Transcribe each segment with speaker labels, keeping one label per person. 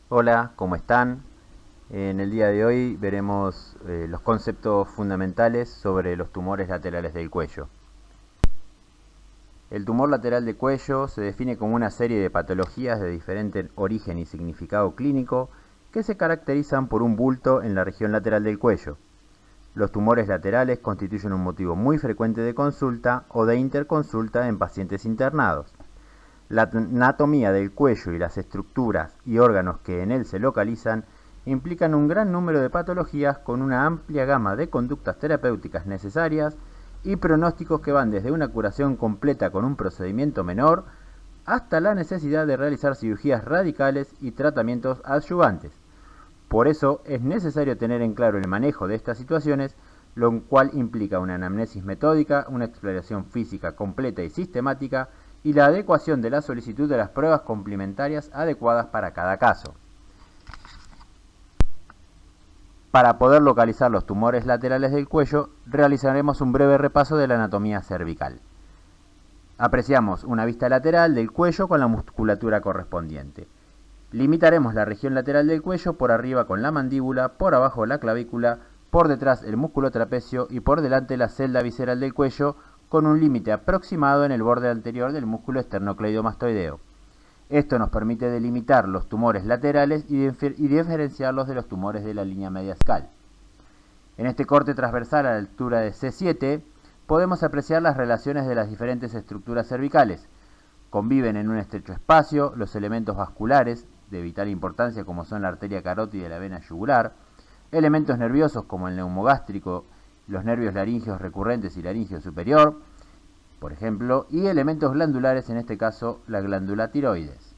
Speaker 1: Hola, ¿cómo están? En el día de hoy veremos los conceptos fundamentales sobre los tumores laterales del cuello. El tumor lateral de cuello se define como una serie de patologías de diferente origen y significado clínico que se caracterizan por un bulto en la región lateral del cuello. Los tumores laterales constituyen un motivo muy frecuente de consulta o de interconsulta en pacientes internados. La anatomía del cuello y las estructuras y órganos que en él se localizan implican un gran número de patologías con una amplia gama de conductas terapéuticas necesarias y pronósticos que van desde una curación completa con un procedimiento menor hasta la necesidad de realizar cirugías radicales y tratamientos adyuvantes. Por eso es necesario tener en claro el manejo de estas situaciones, lo cual implica una anamnesis metódica, una exploración física completa y sistemática y la adecuación de la solicitud de las pruebas complementarias adecuadas para cada caso. Para poder localizar los tumores laterales del cuello, realizaremos un breve repaso de la anatomía cervical. Apreciamos una vista lateral del cuello con la musculatura correspondiente. Limitaremos la región lateral del cuello por arriba con la mandíbula, por abajo la clavícula, por detrás el músculo trapecio y por delante la celda visceral del cuello, con un límite aproximado en el borde anterior del músculo esternocleidomastoideo. Esto nos permite delimitar los tumores laterales y diferenciarlos de los tumores de la línea mediascal. En este corte transversal a la altura de C7 podemos apreciar las relaciones de las diferentes estructuras cervicales. Conviven en un estrecho espacio los elementos vasculares de vital importancia como son la arteria carótida y la vena yugular, elementos nerviosos como el neumogástrico, los nervios laringeos recurrentes y laringeo superior, por ejemplo, y elementos glandulares, en este caso la glándula tiroides.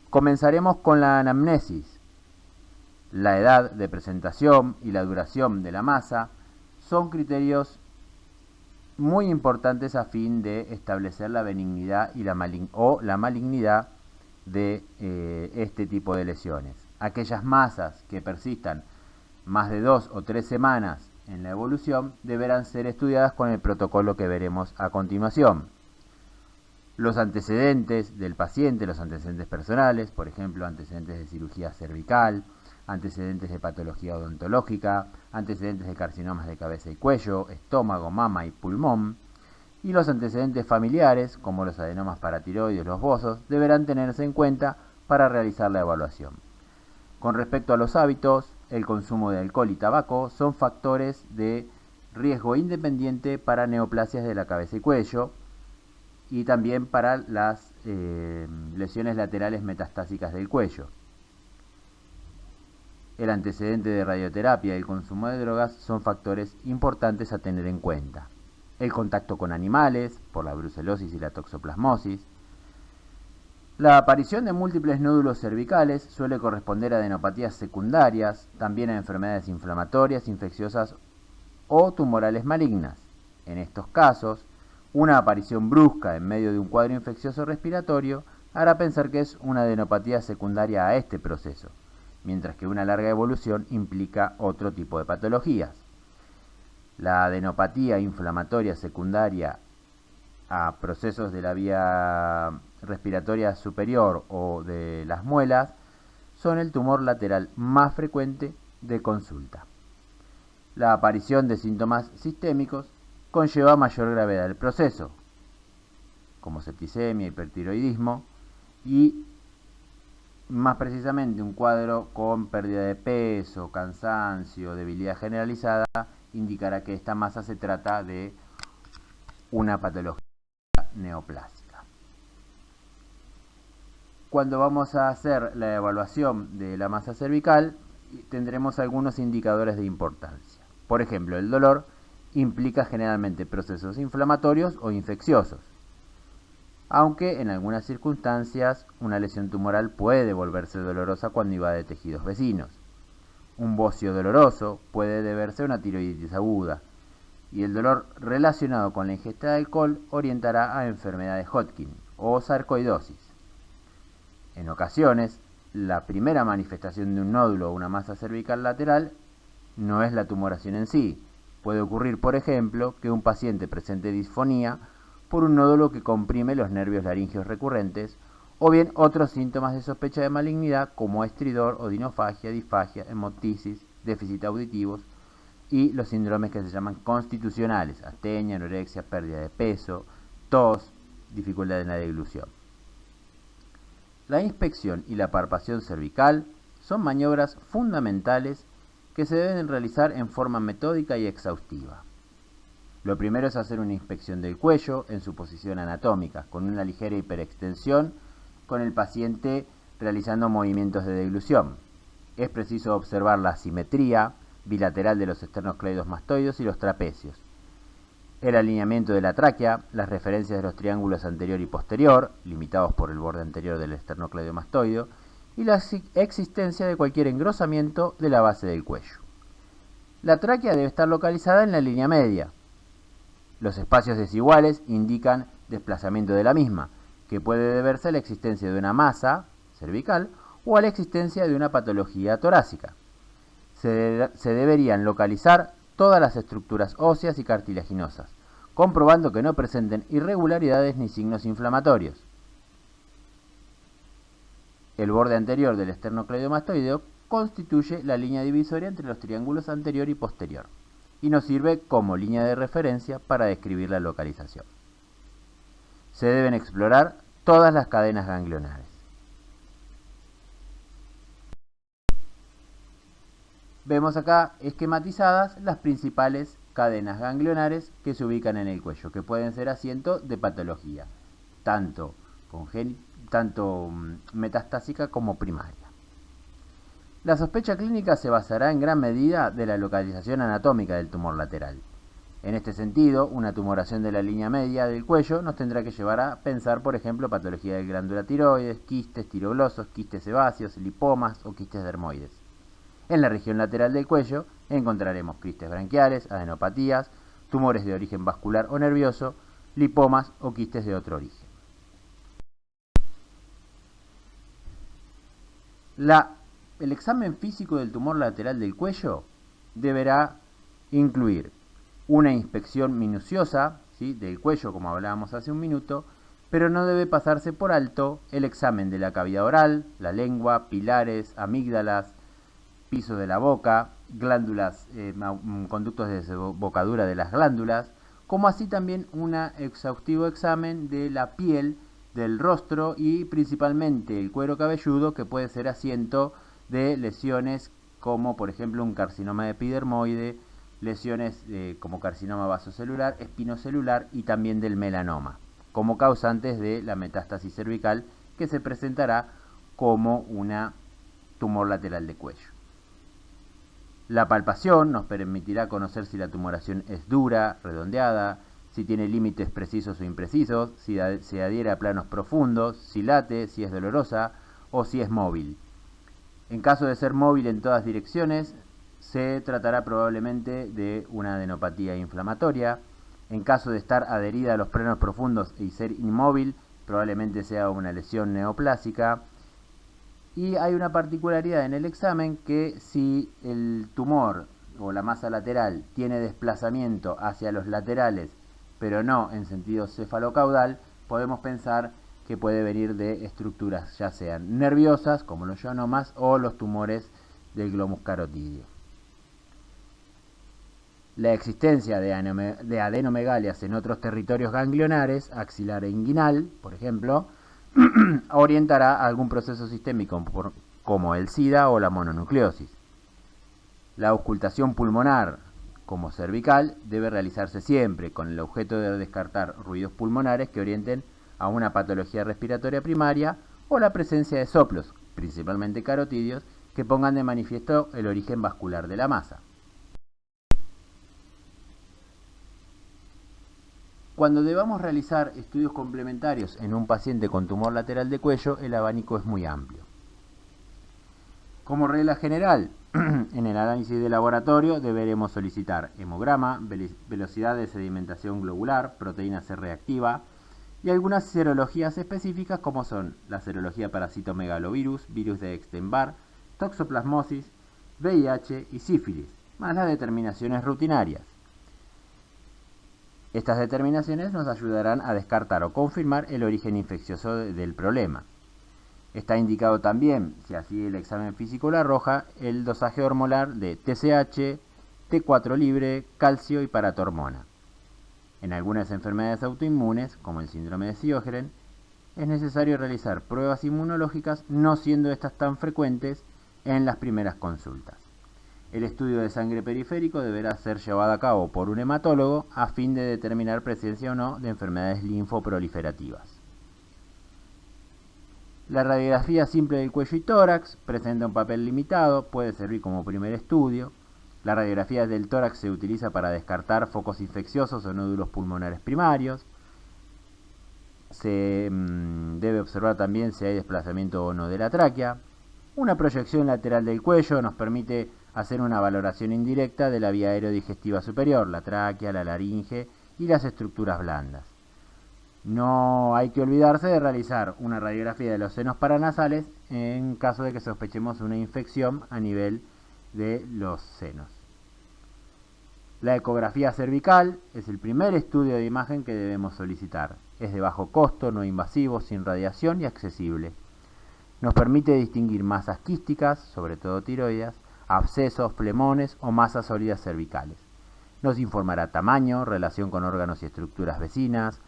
Speaker 1: Comenzaremos con la anamnesis. La edad de presentación y la duración de la masa son criterios muy importantes a fin de establecer la benignidad y la malignidad de este tipo de lesiones. Aquellas masas que persistan más de 2 o 3 semanas en la evolución deberán ser estudiadas con el protocolo que veremos a continuación. Los antecedentes del paciente, los antecedentes personales, por ejemplo, antecedentes de cirugía cervical, antecedentes de patología odontológica, antecedentes de carcinomas de cabeza y cuello, estómago, mama y pulmón, y los antecedentes familiares, como los adenomas paratiroides y los bozos, deberán tenerse en cuenta para realizar la evaluación. Con respecto a los hábitos, el consumo de alcohol y tabaco son factores de riesgo independiente para neoplasias de la cabeza y cuello y también para las lesiones laterales metastásicas del cuello. El antecedente de radioterapia y el consumo de drogas son factores importantes a tener en cuenta. El contacto con animales, por la brucelosis y la toxoplasmosis. La aparición de múltiples nódulos cervicales suele corresponder a adenopatías secundarias, también a enfermedades inflamatorias, infecciosas o tumorales malignas. En estos casos, una aparición brusca en medio de un cuadro infeccioso respiratorio hará pensar que es una adenopatía secundaria a este proceso, mientras que una larga evolución implica otro tipo de patologías. La adenopatía inflamatoria secundaria a procesos de la vía respiratoria superior o de las muelas son el tumor lateral más frecuente de consulta. La aparición de síntomas sistémicos conlleva mayor gravedad del proceso, como septicemia, hipertiroidismo y más precisamente un cuadro con pérdida de peso, cansancio, debilidad generalizada, indicará que esta masa se trata de una patología neoplásica. Cuando vamos a hacer la evaluación de la masa cervical, tendremos algunos indicadores de importancia. Por ejemplo, el dolor implica generalmente procesos inflamatorios o infecciosos, aunque en algunas circunstancias una lesión tumoral puede volverse dolorosa cuando invade tejidos vecinos. Un bocio doloroso puede deberse a una tiroiditis aguda, y el dolor relacionado con la ingesta de alcohol orientará a enfermedad de Hodgkin o sarcoidosis. En ocasiones, la primera manifestación de un nódulo o una masa cervical lateral no es la tumoración en sí. Puede ocurrir, por ejemplo, que un paciente presente disfonía por un nódulo que comprime los nervios laringeos recurrentes, o bien otros síntomas de sospecha de malignidad como estridor, odinofagia, disfagia, hemotisis, déficit auditivos y los síndromes que se llaman constitucionales, astenia, anorexia, pérdida de peso, tos, dificultad en la deglución. La inspección y la palpación cervical son maniobras fundamentales que se deben realizar en forma metódica y exhaustiva. Lo primero es hacer una inspección del cuello en su posición anatómica, con una ligera hiperextensión, con el paciente realizando movimientos de deglución. Es preciso observar la simetría bilateral de los esternocleidomastoides y los trapecios, el alineamiento de la tráquea, las referencias de los triángulos anterior y posterior, limitados por el borde anterior del esternocleidomastoide, y la existencia de cualquier engrosamiento de la base del cuello. La tráquea debe estar localizada en la línea media. Los espacios desiguales indican desplazamiento de la misma, que puede deberse a la existencia de una masa cervical o a la existencia de una patología torácica. Se deberían localizar todas las estructuras óseas y cartilaginosas, comprobando que no presenten irregularidades ni signos inflamatorios. El borde anterior del esternocleidomastoideo constituye la línea divisoria entre los triángulos anterior y posterior, y nos sirve como línea de referencia para describir la localización. Se deben explorar todas las cadenas ganglionares. Vemos acá esquematizadas las principales cadenas ganglionares que se ubican en el cuello, que pueden ser asiento de patología, tanto metastásica como primaria. La sospecha clínica se basará en gran medida de la localización anatómica del tumor lateral. En este sentido, una tumoración de la línea media del cuello nos tendrá que llevar a pensar, por ejemplo, patología de glándula tiroides, quistes tiroglosos, quistes sebáceos, lipomas o quistes dermoides. En la región lateral del cuello encontraremos quistes branquiales, adenopatías, tumores de origen vascular o nervioso, lipomas o quistes de otro origen. El examen físico del tumor lateral del cuello deberá incluir una inspección minuciosa, ¿sí?, del cuello, como hablábamos hace un minuto, pero no debe pasarse por alto el examen de la cavidad oral, la lengua, pilares, amígdalas, piso de la boca, glándulas, conductos de desembocadura de las glándulas, como así también un exhaustivo examen de la piel, del rostro y principalmente el cuero cabelludo, que puede ser asiento de lesiones como por ejemplo un carcinoma epidermoide, lesiones como carcinoma vasocelular, espinocelular y también del melanoma, como causantes de la metástasis cervical que se presentará como una tumor lateral de cuello. La palpación nos permitirá conocer si la tumoración es dura, redondeada, si tiene límites precisos o imprecisos, si se adhiere a planos profundos, si late, si es dolorosa o si es móvil. En caso de ser móvil en todas direcciones, se tratará probablemente de una adenopatía inflamatoria. En caso de estar adherida a los planos profundos y ser inmóvil, probablemente sea una lesión neoplásica. Y hay una particularidad en el examen, que si el tumor o la masa lateral tiene desplazamiento hacia los laterales, pero no en sentido cefalocaudal, podemos pensar que puede venir de estructuras ya sean nerviosas, como los ionomas, o los tumores del glomus carotídeo. La existencia de adenomegalias en otros territorios ganglionares, axilar e inguinal, por ejemplo, orientará a algún proceso sistémico como el SIDA o la mononucleosis. La auscultación pulmonar, como cervical, debe realizarse siempre con el objeto de descartar ruidos pulmonares que orienten a una patología respiratoria primaria o la presencia de soplos, principalmente carotídeos, que pongan de manifiesto el origen vascular de la masa. Cuando debamos realizar estudios complementarios en un paciente con tumor lateral de cuello, el abanico es muy amplio. Como regla general, en el análisis de laboratorio deberemos solicitar hemograma, velocidad de sedimentación globular, proteína C reactiva y algunas serologías específicas como son la serología para citomegalovirus, virus de Epstein-Barr, toxoplasmosis, VIH y sífilis, más las determinaciones rutinarias. Estas determinaciones nos ayudarán a descartar o confirmar el origen infeccioso del problema. Está indicado también, si así el examen físico lo arroja, el dosaje hormonal de TSH, T4 libre, calcio y paratormona. En algunas enfermedades autoinmunes, como el síndrome de Sjögren, es necesario realizar pruebas inmunológicas, no siendo estas tan frecuentes en las primeras consultas. El estudio de sangre periférico deberá ser llevado a cabo por un hematólogo a fin de determinar presencia o no de enfermedades linfoproliferativas. La radiografía simple del cuello y tórax presenta un papel limitado, puede servir como primer estudio. La radiografía del tórax se utiliza para descartar focos infecciosos o nódulos pulmonares primarios. Se debe observar también si hay desplazamiento o no de la tráquea. Una proyección lateral del cuello nos permite hacer una valoración indirecta de la vía aerodigestiva superior, la tráquea, la laringe y las estructuras blandas. No hay que olvidarse de realizar una radiografía de los senos paranasales en caso de que sospechemos una infección a nivel de los senos. La ecografía cervical es el primer estudio de imagen que debemos solicitar. Es de bajo costo, no invasivo, sin radiación y accesible. Nos permite distinguir masas quísticas, sobre todo tiroides, abscesos, flemones o masas sólidas cervicales. Nos informará tamaño, relación con órganos y estructuras vecinas.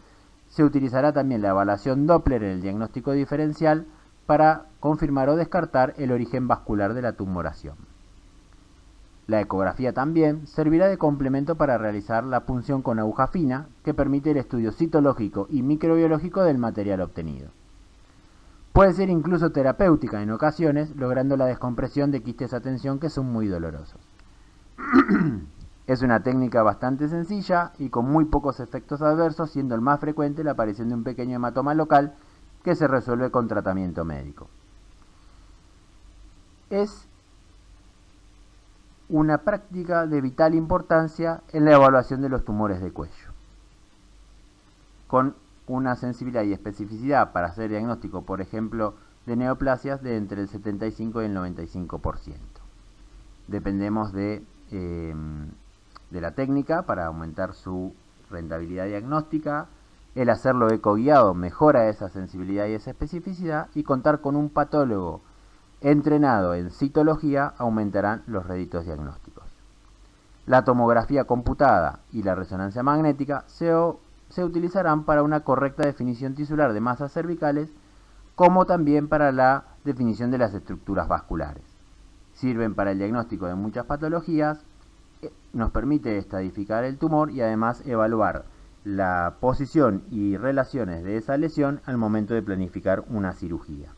Speaker 1: Se utilizará también la evaluación Doppler en el diagnóstico diferencial para confirmar o descartar el origen vascular de la tumoración. La ecografía también servirá de complemento para realizar la punción con aguja fina, que permite el estudio citológico y microbiológico del material obtenido. Puede ser incluso terapéutica en ocasiones, logrando la descompresión de quistes a tensión que son muy dolorosos. Es una técnica bastante sencilla y con muy pocos efectos adversos, siendo el más frecuente la aparición de un pequeño hematoma local que se resuelve con tratamiento médico. Es una práctica de vital importancia en la evaluación de los tumores de cuello, con una sensibilidad y especificidad para hacer diagnóstico, por ejemplo, de neoplasias de entre el 75 y el 95%. Dependemos de la técnica para aumentar su rentabilidad diagnóstica. El hacerlo ecoguiado mejora esa sensibilidad y esa especificidad, y contar con un patólogo entrenado en citología aumentarán los réditos diagnósticos. La tomografía computada y la resonancia magnética se utilizarán para una correcta definición tisular de masas cervicales, como también para la definición de las estructuras vasculares. Sirven para el diagnóstico de muchas patologías, nos permite estadificar el tumor y además evaluar la posición y relaciones de esa lesión al momento de planificar una cirugía.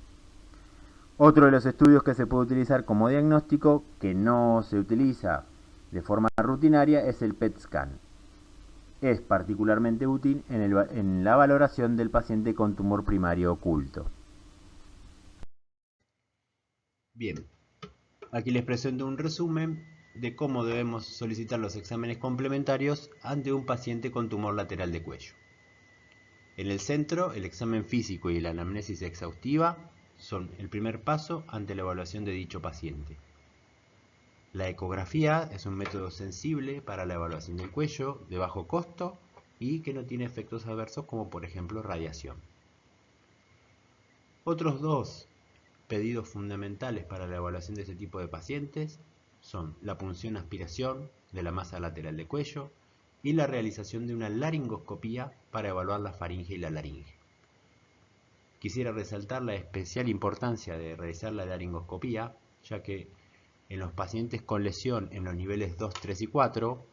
Speaker 1: Otro de los estudios que se puede utilizar como diagnóstico, que no se utiliza de forma rutinaria, es el PET scan. Es particularmente útil en la valoración del paciente con tumor primario oculto. Bien, aquí les presento un resumen de cómo debemos solicitar los exámenes complementarios ante un paciente con tumor lateral de cuello. En el centro, el examen físico y la anamnesis exhaustiva son el primer paso ante la evaluación de dicho paciente. La ecografía es un método sensible para la evaluación del cuello, de bajo costo y que no tiene efectos adversos como por ejemplo radiación. Otros dos pedidos fundamentales para la evaluación de este tipo de pacientes son la punción-aspiración de la masa lateral de cuello y la realización de una laringoscopía para evaluar la faringe y la laringe. Quisiera resaltar la especial importancia de realizar la laringoscopía, ya que en los pacientes con lesión en los niveles 2, 3 y 4,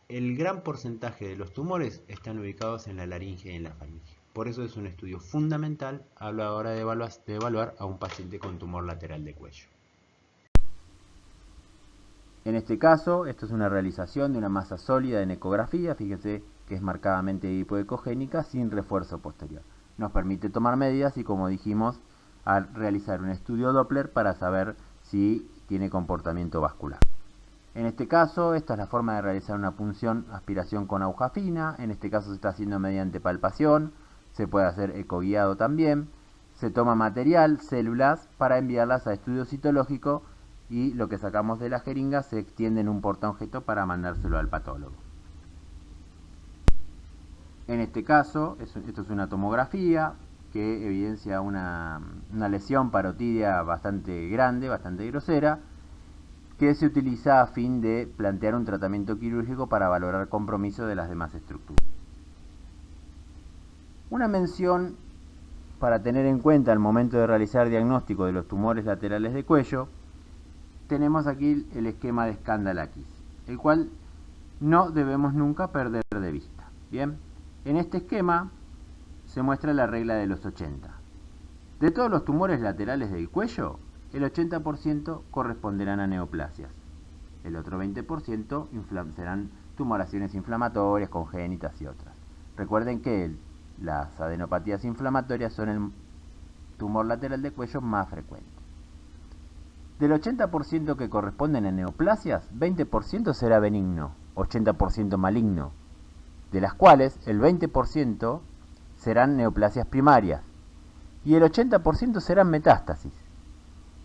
Speaker 1: el gran porcentaje de los tumores están ubicados en la laringe y en la faringe. Por eso es un estudio fundamental a la hora de evaluar a un paciente con tumor lateral de cuello. En este caso, esto es una realización de una masa sólida en ecografía. Fíjense que es marcadamente hipoecogénica sin refuerzo posterior. Nos permite tomar medidas y, como dijimos, al realizar un estudio Doppler para saber si tiene comportamiento vascular. En este caso, esta es la forma de realizar una punción aspiración con aguja fina. En este caso se está haciendo mediante palpación. Se puede hacer ecoguiado también. Se toma material, células, para enviarlas a estudio citológico, y lo que sacamos de la jeringa se extiende en un portaobjeto para mandárselo al patólogo. En este caso, esto es una tomografía que evidencia una lesión parotidia bastante grande, bastante grosera, que se utiliza a fin de plantear un tratamiento quirúrgico para valorar compromiso de las demás estructuras. Una mención para tener en cuenta al momento de realizar diagnóstico de los tumores laterales de cuello, tenemos aquí el esquema de Skandalakis, el cual no debemos nunca perder de vista. Bien, en este esquema se muestra la regla de los 80. De todos los tumores laterales del cuello, el 80% corresponderán a neoplasias. El otro 20% serán tumoraciones inflamatorias, congénitas y otras. Recuerden que las adenopatías inflamatorias son el tumor lateral de cuello más frecuente. Del 80% que corresponden a neoplasias, 20% será benigno, 80% maligno, de las cuales el 20% serán neoplasias primarias y el 80% serán metástasis.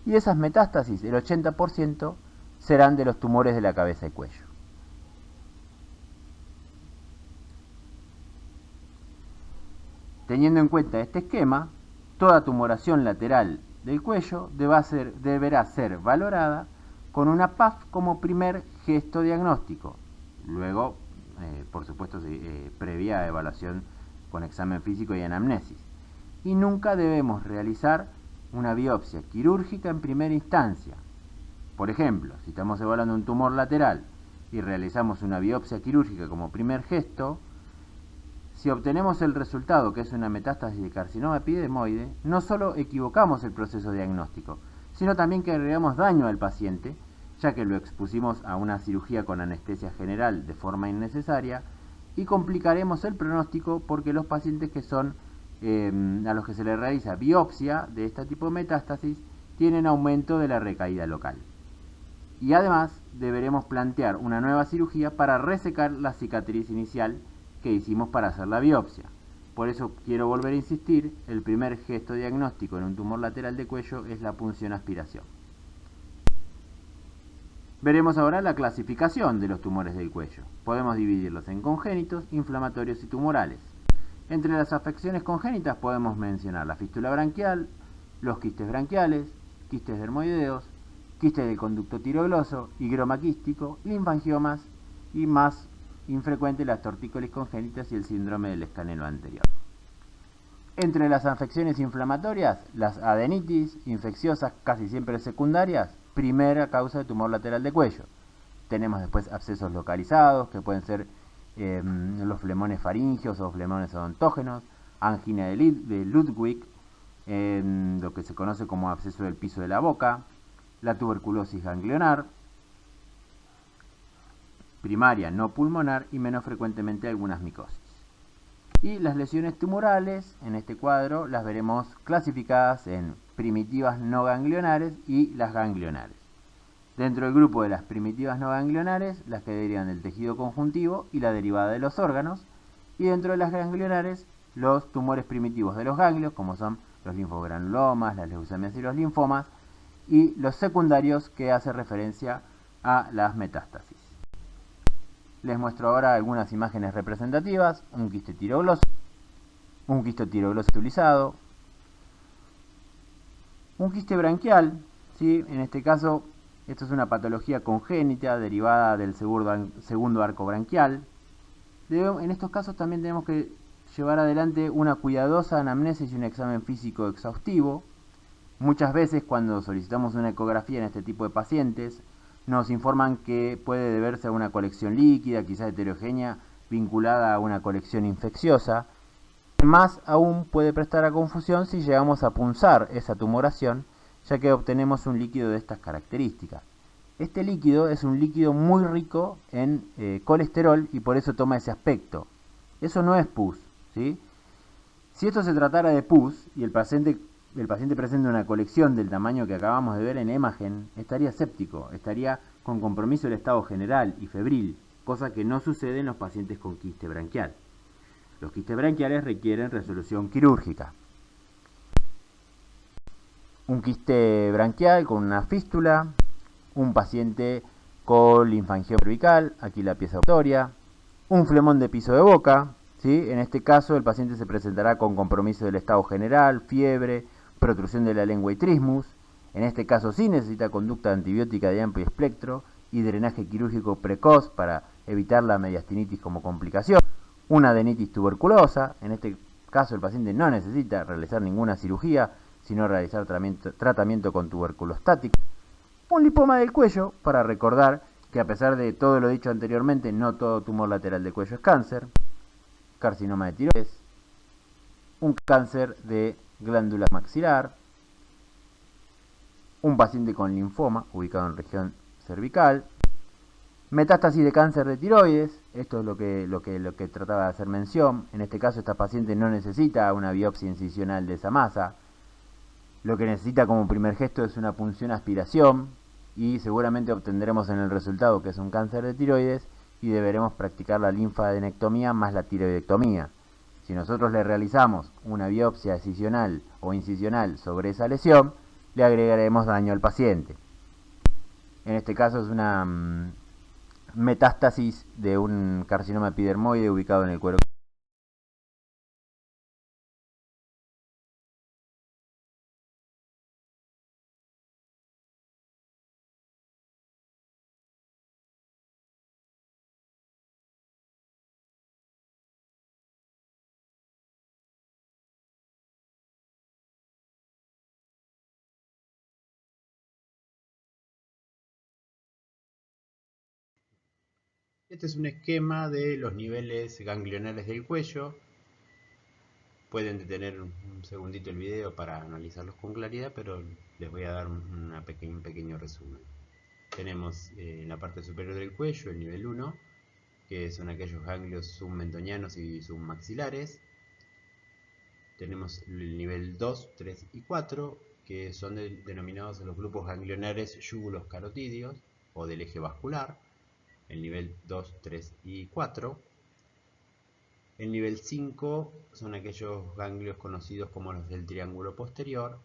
Speaker 1: Y esas metástasis, el 80%, serán de los tumores de la cabeza y cuello. Teniendo en cuenta este esquema, toda tumoración lateral del cuello deberá ser valorada con una PAF como primer gesto diagnóstico. Luego, por supuesto, previa evaluación con examen físico y anamnesis. Y nunca debemos realizar una biopsia quirúrgica en primera instancia. Por ejemplo, si estamos evaluando un tumor lateral y realizamos una biopsia quirúrgica como primer gesto, si obtenemos el resultado que es una metástasis de carcinoma epidermoide, no solo equivocamos el proceso diagnóstico, sino también que agregamos daño al paciente, ya que lo expusimos a una cirugía con anestesia general de forma innecesaria, y complicaremos el pronóstico porque los pacientes que son a los que se les realiza biopsia de este tipo de metástasis tienen aumento de la recaída local. Y además deberemos plantear una nueva cirugía para resecar la cicatriz inicial que hicimos para hacer la biopsia. Por eso quiero volver a insistir, el primer gesto diagnóstico en un tumor lateral de cuello es la punción-aspiración. Veremos ahora la clasificación de los tumores del cuello. Podemos dividirlos en congénitos, inflamatorios y tumorales. Entre las afecciones congénitas podemos mencionar la fístula branquial, los quistes branquiales, quistes dermoideos, quistes del conducto tirogloso, higroma quístico, linfangiomas y más infrecuente las tortícolis congénitas y el síndrome del escanelo anterior. Entre las afecciones inflamatorias, las adenitis infecciosas casi siempre secundarias, primera causa de tumor lateral de cuello. Tenemos después abscesos localizados, que pueden ser los flemones faringios o flemones odontógenos, angina de Ludwig, lo que se conoce como absceso del piso de la boca, la tuberculosis ganglionar, primaria no pulmonar y menos frecuentemente algunas micosis. Y las lesiones tumorales, en este cuadro, las veremos clasificadas en primitivas no ganglionares y las ganglionares. Dentro del grupo de las primitivas no ganglionares, las que derivan del tejido conjuntivo y la derivada de los órganos, y dentro de las ganglionares, los tumores primitivos de los ganglios, como son los linfogranulomas, las leucemias y los linfomas, y los secundarios que hacen referencia a las metástasis. Les muestro ahora algunas imágenes representativas, un quiste tirogloso, un quiste tirogloso utilizado, un quiste branquial, ¿sí? En este caso, esto es una patología congénita derivada del segundo arco branquial. En estos casos también tenemos que llevar adelante una cuidadosa anamnesis y un examen físico exhaustivo. Muchas veces cuando solicitamos una ecografía en este tipo de pacientes, nos informan que puede deberse a una colección líquida, quizás heterogénea, vinculada a una colección infecciosa. Más aún puede prestar a confusión si llegamos a punzar esa tumoración, ya que obtenemos un líquido de estas características. Este líquido es un líquido muy rico en colesterol y por eso toma ese aspecto. Eso no es pus, ¿sí? Si esto se tratara de pus y el paciente presenta una colección del tamaño que acabamos de ver en la imagen, estaría séptico, estaría con compromiso del estado general y febril, cosa que no sucede en los pacientes con quiste branquial. Los quistes branquiales requieren resolución quirúrgica. Un quiste branquial con una fístula, un paciente con linfangioma cervical, aquí la pieza auditoria, un flemón de piso de boca, ¿sí? En este caso, el paciente se presentará con compromiso del estado general, fiebre, protrusión de la lengua y trismus. En este caso sí necesita conducta antibiótica de amplio espectro y drenaje quirúrgico precoz para evitar la mediastinitis como complicación. Una adenitis tuberculosa. En este caso el paciente no necesita realizar ninguna cirugía, sino realizar tratamiento con tuberculostático. Un lipoma del cuello, para recordar que a pesar de todo lo dicho anteriormente, no todo tumor lateral de cuello es cáncer. Carcinoma de tiroides. Un cáncer de glándula maxilar. Un paciente con linfoma ubicado en región cervical. Metástasis de cáncer de tiroides, esto es lo que trataba de hacer mención. En este caso esta paciente no necesita una biopsia incisional de esa masa. Lo que necesita como primer gesto es una punción aspiración y seguramente obtendremos en el resultado que es un cáncer de tiroides y deberemos practicar la linfadenectomía más la tiroidectomía. Si nosotros le realizamos una biopsia excisional o incisional sobre esa lesión, le agregaremos daño al paciente. En este caso es una metástasis de un carcinoma epidermoide ubicado en el cuero.
Speaker 2: Este es un esquema de los niveles ganglionares del cuello. Pueden detener un segundito el video para analizarlos con claridad, pero les voy a dar un pequeño resumen. Tenemos en la parte superior del cuello el nivel 1, que son aquellos ganglios submentonianos y submaxilares. Tenemos el nivel 2, 3 y 4, que son denominados los grupos ganglionares yúgulos carotídeos o del eje vascular. El nivel 2, 3 y 4. El nivel 5 son aquellos ganglios conocidos como los del triángulo posterior.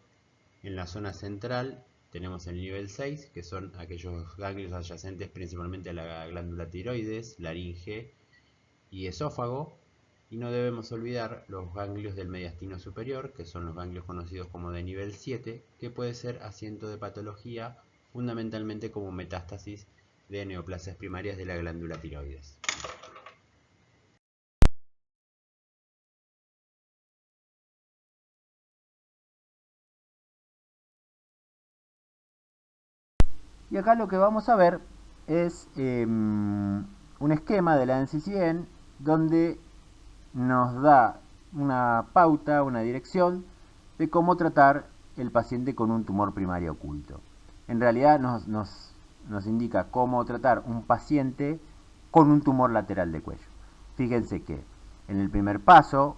Speaker 2: En la zona central tenemos el nivel 6, que son aquellos ganglios adyacentes principalmente a la glándula tiroides, laringe y esófago. Y no debemos olvidar los ganglios del mediastino superior, que son los ganglios conocidos como de nivel 7, que puede ser asiento de patología fundamentalmente como metástasis de neoplasias primarias de la glándula tiroides.
Speaker 1: Y acá lo que vamos a ver es un esquema de la NCCN donde nos da una pauta, una dirección de cómo tratar el paciente con un tumor primario oculto. En realidad nos indica cómo tratar un paciente con un tumor lateral de cuello. Fíjense que en el primer paso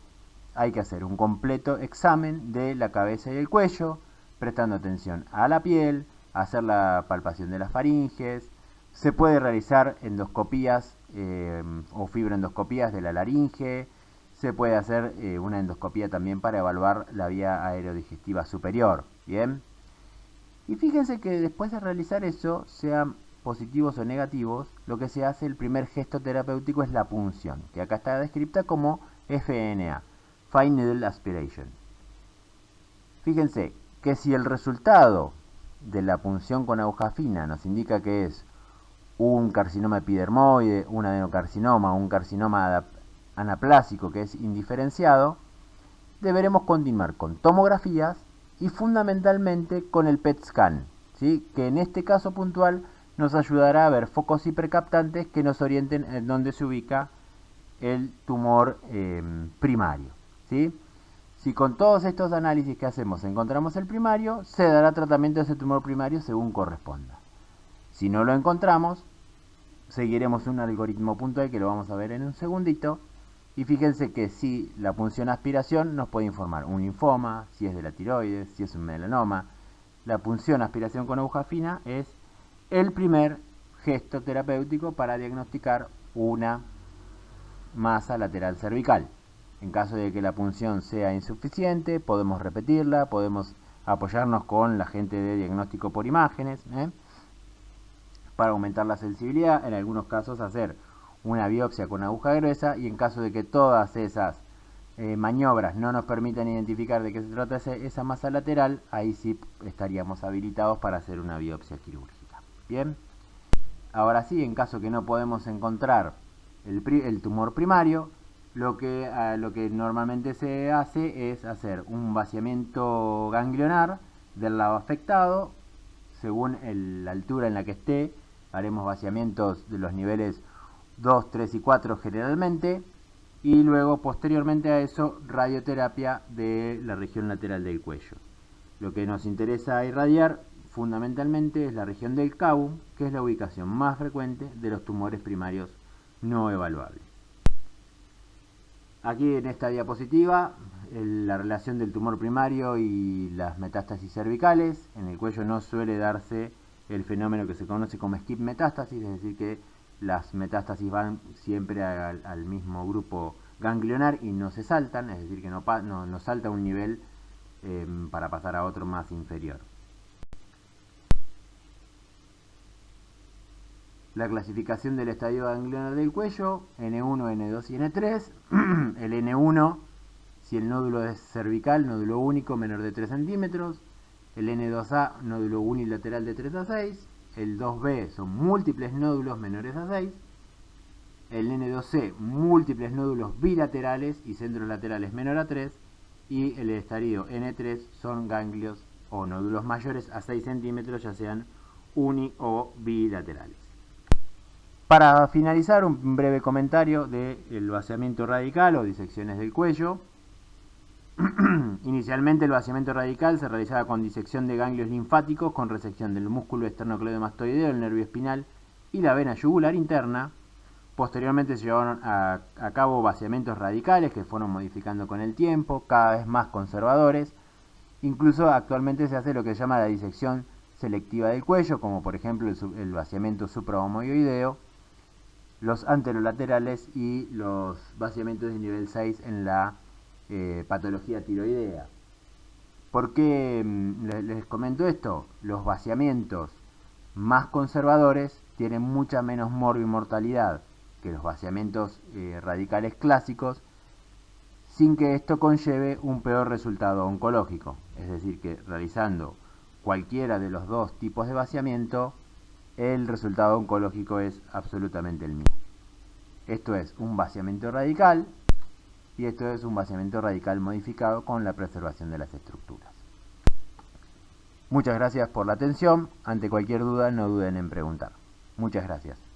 Speaker 1: hay que hacer un completo examen de la cabeza y el cuello, prestando atención a la piel, hacer la palpación de las faringes. Se puede realizar endoscopías o fibroendoscopías de la laringe. Se puede hacer una endoscopía también para evaluar la vía aerodigestiva superior. Bien. Y fíjense que después de realizar eso, sean positivos o negativos, lo que se hace, el primer gesto terapéutico es la punción, que acá está descrita como FNA, Fine Needle Aspiration. Fíjense que si el resultado de la punción con aguja fina nos indica que es un carcinoma epidermoide, un adenocarcinoma, un carcinoma anaplásico que es indiferenciado, deberemos continuar con tomografías y fundamentalmente con el PET scan, ¿sí? Que en este caso puntual nos ayudará a ver focos hipercaptantes que nos orienten en dónde se ubica el tumor primario, ¿sí? Si con todos estos análisis que hacemos encontramos el primario, se dará tratamiento de ese tumor primario según corresponda. Si no lo encontramos, seguiremos un algoritmo puntual que lo vamos a ver en un segundito. Y fíjense que si la punción aspiración nos puede informar un linfoma, si es de la tiroides, si es un melanoma. La punción aspiración con aguja fina es el primer gesto terapéutico para diagnosticar una masa lateral cervical. En caso de que la punción sea insuficiente, podemos repetirla, podemos apoyarnos con la gente de diagnóstico por imágenes, para aumentar la sensibilidad, en algunos casos hacer una biopsia con aguja gruesa, y en caso de que todas esas maniobras no nos permitan identificar de qué se trata esa masa lateral, ahí sí estaríamos habilitados para hacer una biopsia quirúrgica. Bien, ahora sí, en caso que no podemos encontrar el tumor primario, lo que normalmente se hace es hacer un vaciamiento ganglionar del lado afectado. Según la altura en la que esté, haremos vaciamientos de los niveles 2, 3 y 4 generalmente, y luego posteriormente a eso radioterapia de la región lateral del cuello. Lo que nos interesa irradiar fundamentalmente es la región del cabo, que es la ubicación más frecuente de los tumores primarios no evaluables. Aquí en esta diapositiva la relación del tumor primario y las metástasis cervicales. En el cuello no suele darse el fenómeno que se conoce como skip metástasis, es decir que las metástasis van siempre al mismo grupo ganglionar y no se saltan, es decir que no salta un nivel para pasar a otro más inferior. La clasificación del estadio ganglionar del cuello: N1, N2 y N3. El N1, si el nódulo es cervical, nódulo único menor de 3 centímetros. El N2A, nódulo unilateral de 3 a 6. El 2B son múltiples nódulos menores a 6. El N2C, múltiples nódulos bilaterales y centros laterales menor a 3. Y el estadio N3 son ganglios o nódulos mayores a 6 centímetros, ya sean uni o bilaterales. Para finalizar, un breve comentario del vaciamiento radical o disecciones del cuello. Inicialmente el vaciamiento radical se realizaba con disección de ganglios linfáticos con resección del músculo esternocleidomastoideo, el nervio espinal y la vena yugular interna. Posteriormente se llevaron a cabo vaciamientos radicales que fueron modificando con el tiempo, cada vez más conservadores. Incluso actualmente se hace lo que se llama la disección selectiva del cuello, como por ejemplo el vaciamiento supraomoioideo, los anterolaterales y los vaciamientos de nivel 6 en la patología tiroidea. ¿Por qué les comento esto? Los vaciamientos más conservadores tienen mucha menos morbimortalidad que los vaciamientos radicales clásicos, sin que esto conlleve un peor resultado oncológico. Es decir, que realizando cualquiera de los dos tipos de vaciamiento, el resultado oncológico es absolutamente el mismo. Esto es un vaciamiento radical y esto es un vaciamiento radical modificado con la preservación de las estructuras. Muchas gracias por la atención. Ante cualquier duda no duden en preguntar. Muchas gracias.